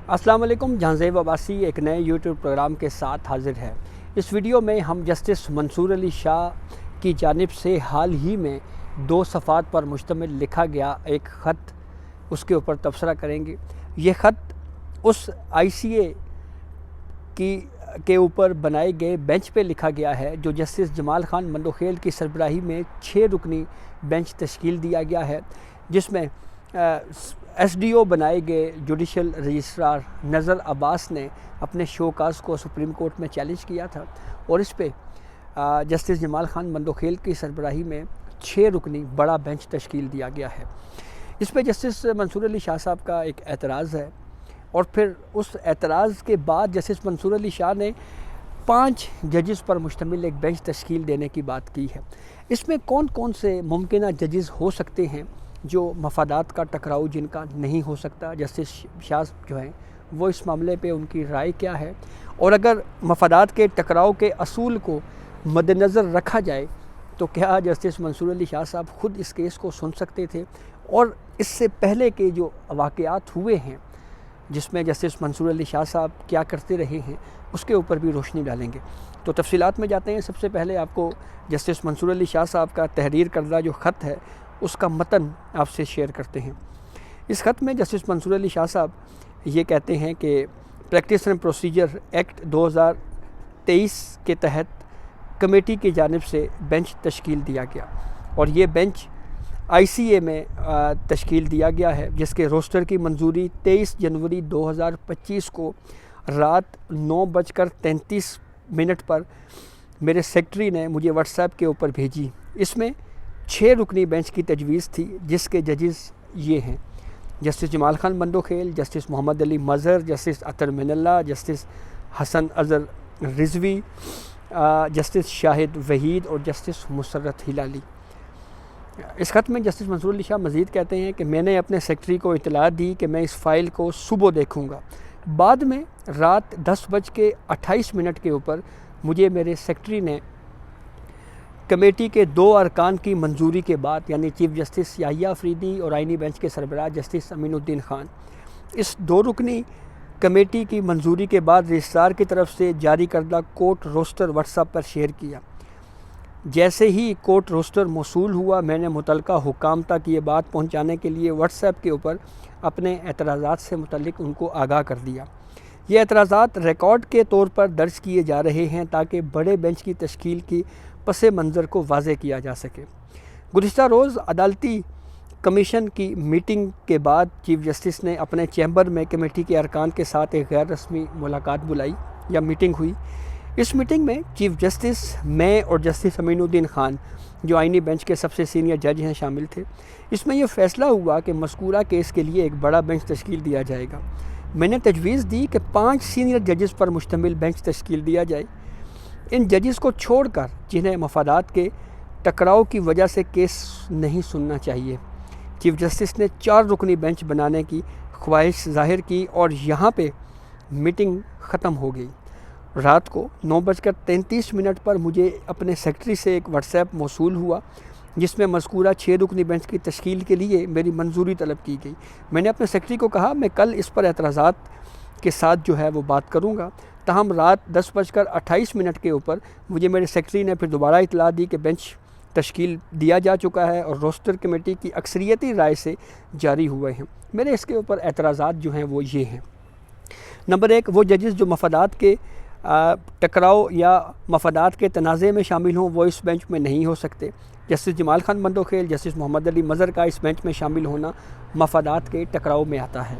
अस्सलाम वालेकुम। जहांज़ेब अब्बासी एक नए यूट्यूब प्रोग्राम के साथ हाज़िर है। इस वीडियो में हम जस्टिस मंसूर अली शाह की जानिब से हाल ही में 2 सफ़ात पर मुश्तमिल लिखा गया एक ख़त, उसके ऊपर तबसरा करेंगे। ये ख़त उस ICA के ऊपर बनाए गए बेंच पे लिखा गया है जो जस्टिस जमाल खान मंदोखेल की सरबराही में 6 रुकनी बेंच तश्कील दिया गया है, जिसमें SDO बनाए गए जुडिशल रजिस्ट्रार नज़र अब्बास ने अपने शोकाज़ को सुप्रीम कोर्ट में चैलेंज किया था और इस पे जस्टिस जमाल खान मंदोखेल की सरबराही में 6 रुकनी बड़ा बेंच तश्कील दिया गया है। इस पे जस्टिस मंसूर अली शाह साहब का एक एतराज़ है और फिर उस एतराज़ के बाद जस्टिस मंसूर अली शाह ने 5 जजेस पर मुश्तमिल एक बेंच तश्कील देने की बात की है। इसमें कौन कौन से मुमकिन जजेस हो सकते हैं जो मफादात का टकराव जिनका नहीं हो सकता, जस्टिस शाह जो हैं वो इस मामले पे उनकी राय क्या है, और अगर मफादात के टकराव के असूल को मद्देनज़र रखा जाए तो क्या जस्टिस मंसूर अली शाह साहब ख़ुद इस केस को सुन सकते थे, और इससे पहले के जो वाक़यात हुए हैं जिसमें जस्टिस मंसूर अली शाह साहब क्या करते रहे हैं उसके ऊपर भी रोशनी डालेंगे। तो तफसीलात में जाते हैं। सबसे पहले आपको जस्टिस मंसूर अली शाह साहब का तहरीर करदा जो ख़त है उसका मतन आपसे शेयर करते हैं। इस ख़त में जस्टिस मंसूर अली शाह साहब ये कहते हैं कि प्रैक्टिस एंड प्रोसीजर एक्ट 2023 के तहत कमेटी की जानिब से बेंच तश्कील दिया गया और ये बेंच ICA में तश्कील दिया गया है, जिसके रोस्टर की मंजूरी 23 जनवरी 2025 को रात 9:33 पर मेरे सेक्रेटरी ने मुझे व्हाट्सएप के ऊपर भेजी। इसमें 6 रुकनी बेंच की तजवीज़ थी, जिसके जजेस ये हैं: justice Jamal Khan Mandokhail, justice Mohammad Ali Mazhar, justice Athar Minallah, justice Hasan Azhar Rizvi, justice Shahid Waheed और जस्टिस मुसर्रत हिलाली। इस ख़त में जस्टिस मंसूर अली शाह मज़ीद कहते हैं कि मैंने अपने सेक्रेटरी को इतला दी कि मैं इस फ़ाइल को सुबह देखूँगा। बाद में रात 10:28 के ऊपर मुझे मेरे सेक्रेटरी ने कमेटी के 2 अरकान की मंजूरी के बाद, यानी चीफ़ जस्टिस याहिया अफरीदी और आइनी बेंच के सरबराह जस्टिस अमीनुद्दीन ख़ान, इस 2 रुकनी कमेटी की मंजूरी के बाद रजिस्ट्रार की तरफ से जारी करदा कोर्ट रोस्टर व्हाट्सएप पर शेयर किया। जैसे ही कोर्ट रोस्टर मौसूल हुआ, मैंने मुतल्लिका हुकाम तक ये बात पहुंचाने के लिए व्हाट्सएप के ऊपर अपने एतराज़ात से मुतल्लिक उनको आगाह कर दिया। ये एतराज़ात रिकॉर्ड के तौर पर दर्ज किए जा रहे हैं ताकि बड़े बेंच की तश्कील की पस मंज़र को वाज़े किया जा सके। गुज़िश्ता रोज़ अदालती कमीशन की मीटिंग के बाद चीफ़ जस्टिस ने अपने चैम्बर में कमेटी के अरकान के साथ एक गैर रस्मी मुलाकात बुलाई या मीटिंग हुई। इस मीटिंग में चीफ़ जस्टिस, मैं और जस्टिस अमीनुद्दीन ख़ान जो आइनी बेंच के सबसे सीनियर जज हैं शामिल थे। इसमें यह फ़ैसला हुआ कि मज़कूरा केस के लिए एक बड़ा बेंच तश्कील दिया जाएगा। मैंने तजवीज़ दी कि 5 सीनियर जजेस पर मुश्तमिल बेंच तश्कील दिया जाए। इन जजेस को छोड़कर जिन्हें मफादात के टकराव की वजह से केस नहीं सुनना चाहिए। चीफ़ जस्टिस ने 4 रुकनी बेंच बनाने की ख्वाहिश ज़ाहिर की और यहाँ पे मीटिंग ख़त्म हो गई। रात को 9:33 पर मुझे अपने सेक्रेटरी से एक व्हाट्सएप मौसूल हुआ जिसमें मज़कूरा 6 रुकनी बेंच की तश्कील के लिए मेरी मंजूरी तलब की गई। मैंने अपने सेक्रेटरी को कहा मैं कल इस पर एतराज़ात के साथ जो है वो बात करूँगा। तहम रात 10:28 के ऊपर मुझे मेरे सेक्रेटरी ने फिर दोबारा इतला दी कि बेंच तश्कील दिया जा चुका है और रोस्टर कमेटी की अक्सरियती राय से जारी हुए हैं। मेरे इसके ऊपर एतराज़ात जो हैं वो ये हैं। नंबर 1, वो जजेस जो मफादात के टकराव या मफादात के तनाज़े में शामिल हों वो इस बेंच में नहीं हो सकते। जस्टिस जमाल खान मंदोखेल, जस्टिस मोहम्मद अली मज़हर का इस बेंच में शामिल होना मफादात के टकराव में आता है।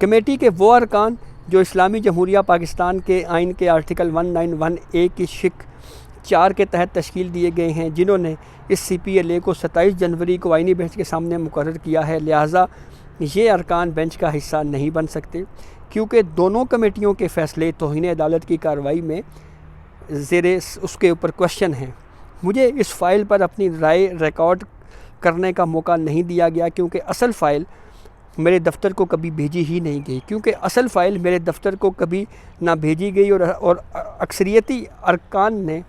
कमेटी के वो अरकान जो इस्लामी जमहूरिया पाकिस्तान के आइन के आर्टिकल 191A की शिक 4 के तहत तश्कील दिए गए हैं, जिन्होंने इस CPLA को 27 जनवरी को आइनी बेंच के सामने मुकर्रर किया है, लिहाजा ये अरकान बेंच का हिस्सा नहीं बन सकते क्योंकि दोनों कमेटियों के फ़ैसले तौहीन अदालत की कार्रवाई में ज़ेरे उसके ऊपर क्वेश्चन हैं। मुझे इस फ़ाइल पर अपनी राय रिकॉर्ड करने का मौका नहीं दिया गया क्योंकि असल फ़ाइल मेरे दफ़्तर को कभी भेजी ही नहीं गई ना भेजी गई और अक्सरियती अरकान ने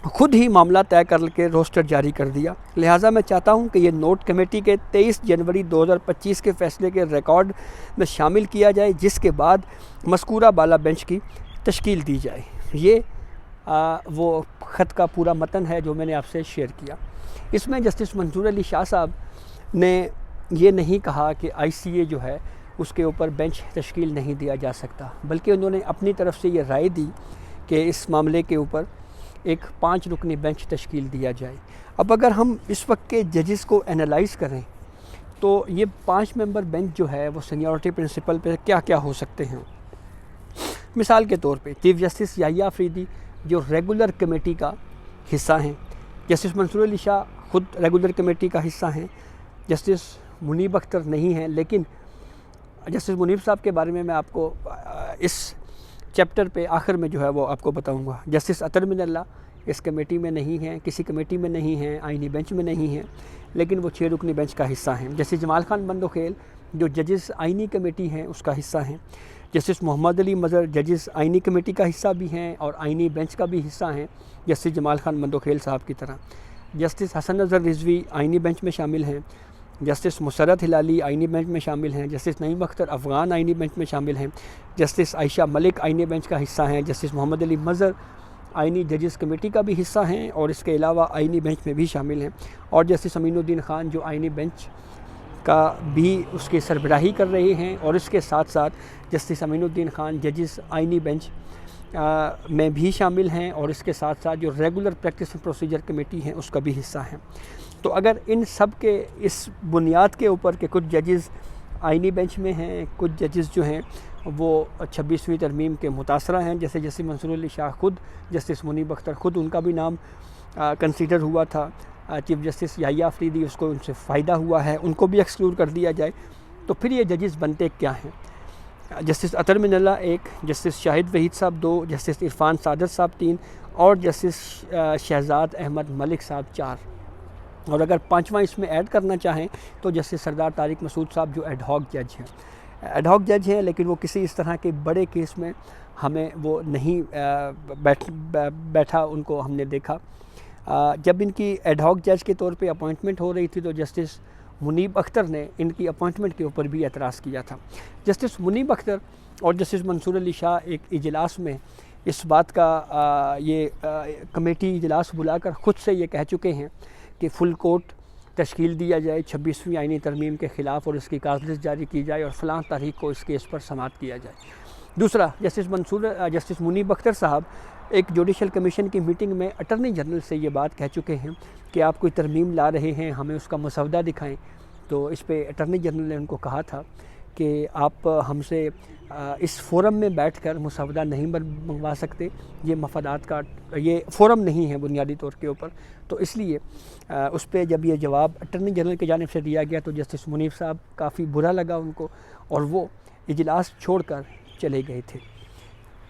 खुद ही मामला तय करके रोस्टर जारी कर दिया। लिहाजा मैं चाहता हूं कि ये नोट कमेटी के 23 जनवरी 2025 के फैसले के रिकॉर्ड में शामिल किया जाए, जिसके बाद मज़कूरा बाला बेंच की तश्कील दी जाए। ये वो ख़त का पूरा मतन है जो मैंने आपसे शेयर किया। इसमें जस्टिस मंसूर अली शाह साहब ने ये नहीं कहा कि ICA जो है उसके ऊपर बेंच तश्कील नहीं दिया जा सकता, बल्कि उन्होंने अपनी तरफ से ये राय दी कि इस मामले के ऊपर एक 5 रुकनी बेंच तश्कील दिया जाए। अब अगर हम इस वक्त के जजेस को एनालाइज़ करें तो ये 5 मेंबर बेंच जो है वो सीनियरिटी प्रिंसिपल पे क्या क्या हो सकते हैं। मिसाल के तौर पे चीफ जस्टिस याहिया अफरीदी जो रेगुलर कमेटी का हिस्सा हैं, जस्टिस मंसूर अली शाह खुद रेगुलर कमेटी का हिस्सा हैं, जस्टिस मुनीब अख्तर नहीं हैं, लेकिन जस्टिस मुनीब साहब के बारे में मैं आपको इस चैप्टर पे आखिर में जो है वो आपको बताऊंगा। जस्टिस अतर मिनल्ला इस कमेटी में नहीं हैं, किसी कमेटी में नहीं हैं, आईनी बेंच में नहीं हैं, लेकिन वो 6 रुकनी बेंच का हिस्सा हैं। जस्टिस जमाल खान बंदोखेल जो जजेस आईनी कमेटी हैं उसका हिस्सा हैं। जस्टिस मोहम्मद अली मज़हर जजेस आईनी कमेटी का हिस्सा भी हैं और आईनी बेंच का भी हिस्सा हैं, जस्टिस जमाल खान बंदोखेल साहब की तरह। जस्टिस हसन नज़र रिजवी आईनी बेंच में शामिल हैं, जस्टिस मुसरत हिलाली आईनी बेंच में शामिल हैं, जस्टिस नईम अख्तर अफ़गान आईनी बेंच में शामिल हैं, जस्टिस आयशा मलिक आईनी बेंच का हिस्सा हैं, जस्टिस मोहम्मद अली मज़हर आईनी जजेस कमेटी का भी हिस्सा हैं और इसके अलावा आईनी बेंच में भी शामिल हैं, और जस्टिस अमीनुद्दीन ख़ान जो आईनी बेंच का भी उसकी सरबराही कर रहे हैं, और इसके साथ साथ जस्टिस अमीनुद्दीन ख़ान जजेस आईनी बेंच में भी शामिल हैं, और इसके साथ साथ जो रेगुलर प्रैक्टिस प्रोसीजर कमेटी हैं उसका भी हिस्सा हैं। तो अगर इन सब के इस बुनियाद के ऊपर कि कुछ जजेस आईनी बेंच में हैं, कुछ जजेस जो हैं वो 26वीं तरमीम के मुतासरा हैं, जैसे जस्टिस मंसूर अली शाह खुद, जस्टिस मुनीब अख्तर खुद, उनका भी नाम कंसीडर हुआ था। चीफ जस्टिस याहिया अफरीदी उसको उनसे फ़ायदा हुआ है, उनको भी एक्सक्लूड कर दिया जाए। तो फिर ये जजेस बनते क्या हैं? जस्टिस अतर मिनल्ला 1, जस्टिस शाहिद वहीद साहब 2, जस्टिस इरफान सादत साहब 3 और जस्टिस शहजाद अहमद मलिक साहब 4। और अगर 5वां इसमें ऐड करना चाहें तो जस्टिस सरदार तारिक मसूद साहब जो एडहॉक जज हैं, एडहॉक जज हैं, लेकिन वो किसी इस तरह के बड़े केस में हमें वो नहीं बैठा उनको हमने देखा। जब इनकी एडहॉक जज के तौर पे अपॉइंटमेंट हो रही थी तो जस्टिस मुनीब अख्तर ने इनकी अपॉइंटमेंट के ऊपर भी एतराज़ किया था। जस्टिस मुनीब अख्तर और जस्टिस मंसूर अली शाह एक इजलास में इस बात का कमेटी इजलास बुलाकर ख़ुद से ये कह चुके हैं कि फुल कोर्ट तश्कील दिया जाए 26वीं आईनी तरमीम के ख़िलाफ़ और इसकी कागज़ जारी की जाए और फ़लाँ तारीख को इस केस पर समाअत किया जाए। दूसरा, जस्टिस मुनीब अख्तर साहब एक जुडिशल कमीशन की मीटिंग में अटर्नी जनरल से ये बात कह चुके हैं कि आप कोई तरमीम ला रहे हैं, हमें उसका मसवदा दिखाएं। तो इस पे अटर्नी जनरल ने उनको कहा था कि आप हमसे इस फोरम में बैठकर मसवदा नहीं मंगवा सकते, ये मफादात का ये फोरम नहीं है बुनियादी तौर के ऊपर। तो इसलिए उस पर जब ये जवाब अटर्नी जनरल की जानिब से दिया गया तो जस्टिस मुनीब साहब काफ़ी बुरा लगा उनको और वो इजलास छोड़कर चले गए थे।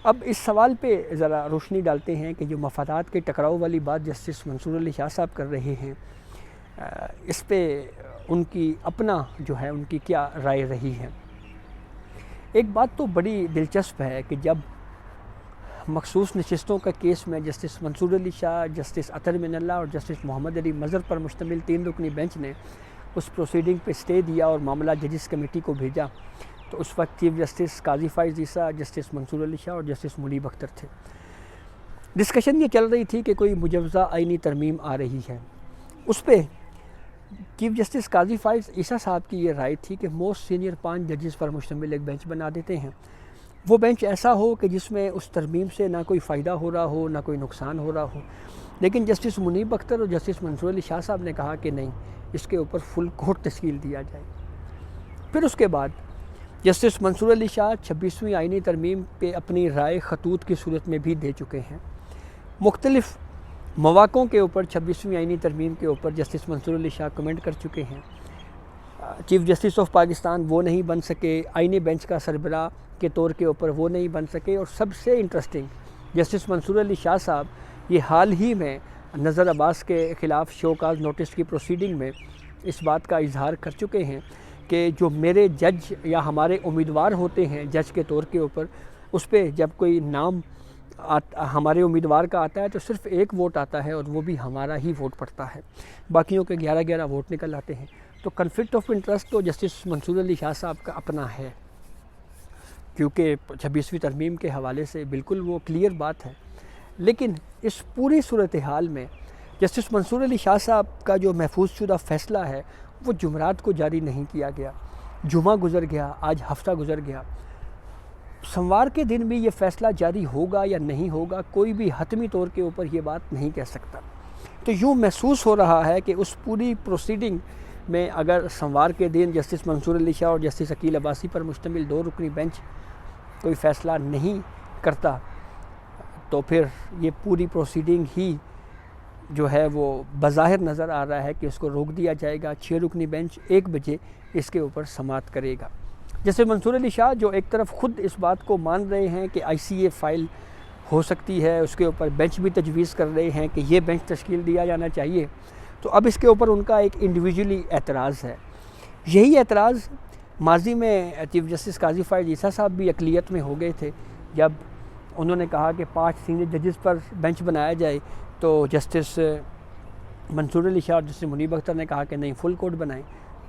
अब इस सवाल पे ज़रा रोशनी डालते हैं कि जो मफादात के टकराव वाली बात जस्टिस मंसूर अली शाह साहब कर रहे हैं, इस पे उनकी अपना जो है उनकी क्या राय रही है। एक बात तो बड़ी दिलचस्प है कि जब मखसूस नशिस्तों का केस में जस्टिस मंसूर अली शाह, जस्टिस अतर मिनल्ला और जस्टिस मोहम्मद अली मज़हर पर मुश्तमिल 3 रुकनी बेंच ने उस प्रोसीडिंग पे स्टे दिया और मामला जजिस कमेटी को भेजा, तो उस वक्त चीफ जस्टिस काजी फाइज़ ईसा, जस्टिस मंसूर अली शाह और जस्टिस मुनीब अख्तर थे। डिस्कशन ये चल रही थी कि कोई मुजवज़ा आईनी तरमीम आ रही है। उस पर चीफ जस्टिस काजी फाइज़ ईसा साहब की ये राय थी कि मोस्ट सीनियर 5 जजेस पर मुश्तमिल एक बेंच बना देते हैं। वो बेंच ऐसा हो कि जिसमें उस तरमीम से ना कोई फ़ायदा हो रहा हो ना कोई नुकसान हो रहा हो। लेकिन जस्टिस मुनीब अख्तर और जस्टिस मंसूर अली शाह साहब ने कहा कि नहीं, इसके ऊपर फुल कोर्ट तश्कील दिया जाए। फिर उसके बाद जस्टिस मंसूर अली शाह 26वीं आईनी तरमीम पे अपनी राय खतूत की सूरत में भी दे चुके हैं। मुख्तलिफ़ मौक़ों के ऊपर 26वीं आईनी तरमीम के ऊपर जस्टिस मंसूर अली शाह कमेंट कर चुके हैं। चीफ जस्टिस ऑफ पाकिस्तान वो नहीं बन सके, आईनी बेंच का सरबराह के तौर के ऊपर वो नहीं बन सके, और सबसे इंटरेस्टिंग जस्टिस मंसूर अली शाह साहब ये हाल ही में नज़र अब्बास के ख़िलाफ़ शो काज नोटिस की प्रोसीडिंग में इस बात का इजहार कर चुके हैं कि जो मेरे जज या हमारे उम्मीदवार होते हैं जज के तौर के ऊपर, उस पर जब कोई नाम हमारे उम्मीदवार का आता है तो सिर्फ एक वोट आता है और वो भी हमारा ही वोट पड़ता है, बाकियों के 11-11 वोट निकल आते हैं। तो कन्फ्लिक्ट ऑफ इंटरेस्ट तो जस्टिस मंसूर अली शाह साहब का अपना है, क्योंकि 26वीं तरमीम के हवाले से बिल्कुल वो क्लियर बात है। लेकिन इस पूरी सूरत हाल में जस्टिस मंसूर अली शाह साहब का जो महफूज शुदा फ़ैसला है वो जुमरात को जारी नहीं किया गया। जुमा गुज़र गया, आज हफ्ता गुज़र गया, सोमवार के दिन भी ये फ़ैसला जारी होगा या नहीं होगा, कोई भी हतमी तौर के ऊपर ये बात नहीं कह सकता। तो यूँ महसूस हो रहा है कि उस पूरी प्रोसीडिंग में अगर सोमवार के दिन जस्टिस मंसूर अली शाह और जस्टिस अकील अब्बासी पर मुश्तमिल 2 रुकनी बेंच कोई फ़ैसला नहीं करता तो फिर ये पूरी प्रोसीडिंग ही जो है वो बज़ाहिर नज़र आ रहा है कि उसको रोक दिया जाएगा। 6 रुकनी बेंच 1 बजे इसके ऊपर समाअत करेगा। जैसे मंसूर अली शाह जो एक तरफ ख़ुद इस बात को मान रहे हैं कि ICA फ़ाइल हो सकती है, उसके ऊपर बेंच भी तजवीज़ कर रहे हैं कि ये बेंच तश्कील दिया जाना चाहिए, तो अब इसके ऊपर उनका एक इंडिविजुअली एतराज़ है। यही एतराज़ माजी में चीफ जस्टिस काजी फ़ाइज़ ईसा साहब भी अक़लियत में हो गए थे, जब उन्होंने कहा कि 5 सीनियर जजेस पर बेंच बनाया जाए, तो जस्टिस मंसूर अली शाह और जस्टिस मुनीब अख्तर ने कहा कि नहीं, फुल कोर्ट बनाएं।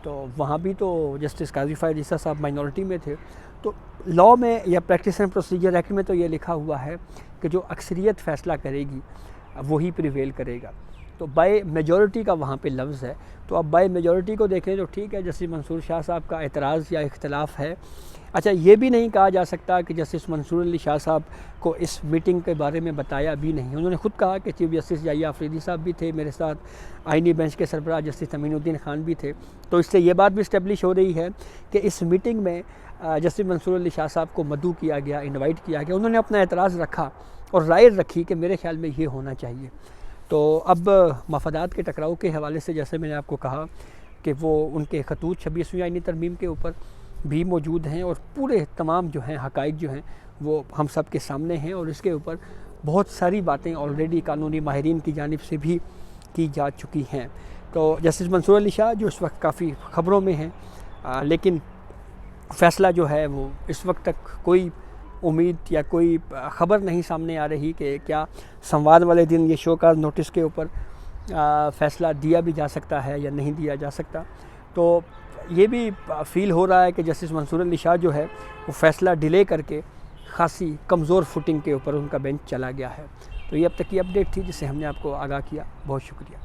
तो वहाँ भी तो जस्टिस काजी फ़ाइज़ ईसा साहब माइनॉरिटी में थे। तो लॉ में या प्रैक्टिस एंड प्रोसीजर एक्ट में तो ये लिखा हुआ है कि जो अक्सरियत फ़ैसला करेगी वही प्रिवेल करेगा। तो बाय मेजॉरिटी का वहाँ पे लफ्ज़ है। तो अब बाय मेजॉरिटी को देखें तो ठीक है, जस्टिस मंसूर शाह साहब का एतराज़ या इख्तलाफ है। अच्छा, ये भी नहीं कहा जा सकता कि जस्टिस मंसूर अली शाह साहब को इस मीटिंग के बारे में बताया भी नहीं। उन्होंने ख़ुद कहा कि चीफ जस्टिस याहिया अफरीदी साहब भी थे, मेरे साथ आइनी बेंच के सरबराह जस्टिस अमीनुद्दीन खान भी थे। तो इससे ये बात भी इस्टेब्लिश हो रही है कि इस मीटिंग में जस्टिस मंसूर अली शाह साहब को मदऊ किया गया, इन्वाइट किया गया। उन्होंने अपना एतराज़ रखा और राय रखी कि मेरे ख़्याल में ये होना चाहिए। तो अब मफादात के टकराव के हवाले से जैसे मैंने आपको कहा कि वो उनके खतूत 26वीं आइनी तरमीम के ऊपर भी मौजूद हैं और पूरे तमाम जो हैं हक़ाइक़ जो हैं वो हम सब के सामने हैं, और इसके ऊपर बहुत सारी बातें ऑलरेडी कानूनी माहिरीन की जानिब से भी की जा चुकी हैं। तो जस्टिस मंसूर अली शाह जो इस वक्त काफ़ी ख़बरों में हैं, लेकिन फ़ैसला जो है वो इस वक्त तक कोई उम्मीद या कोई ख़बर नहीं सामने आ रही कि क्या सोमवार वाले दिन ये शोकाज़ नोटिस के ऊपर फ़ैसला दिया भी जा सकता है या नहीं दिया जा सकता। तो ये भी फ़ील हो रहा है कि जस्टिस मंसूर अली शाह जो है वो फ़ैसला डिले करके ख़ासी कमज़ोर फुटिंग के ऊपर उनका बेंच चला गया है। तो ये अब तक की अपडेट थी जिससे हमने आपको आगाह किया। बहुत शुक्रिया।